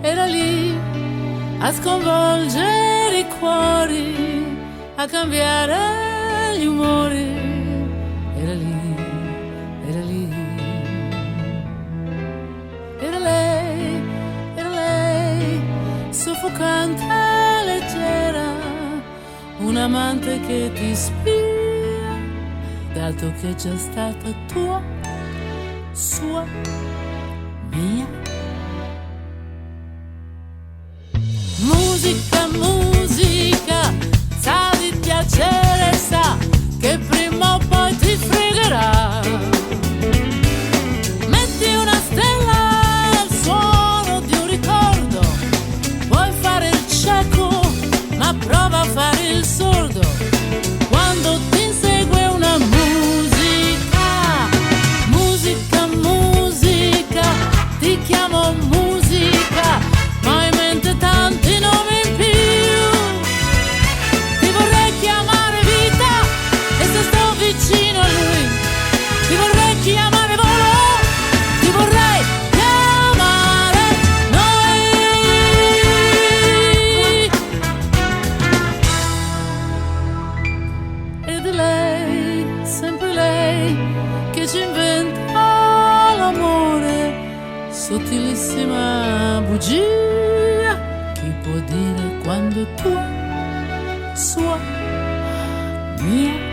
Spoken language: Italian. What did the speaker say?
era lì a sconvolgere i cuori, a cambiare gli umori. Era lì, era lì. Era lei, soffocante e leggera, un'amante che ti spia, dato che è già stata tua, sua, mia. Musica, musica, sa di piacere, sa che prima o poi ti fregherà. Metti una stella al suono di un ricordo, puoi fare il cieco, ma prova a fare il sordo. Quando ti insegue una musica, musica, musica, ti chiamo musica, ma in mente tanti nomi in più. Ti vorrei chiamare vita, e se sto vicino a lui, ti vorrei chiamare volo, ti vorrei chiamare noi. Ed è lei, sempre lei, che ci inventa l'amore, sottilissima bugia. Chi può dire quando è tua, sua, mia?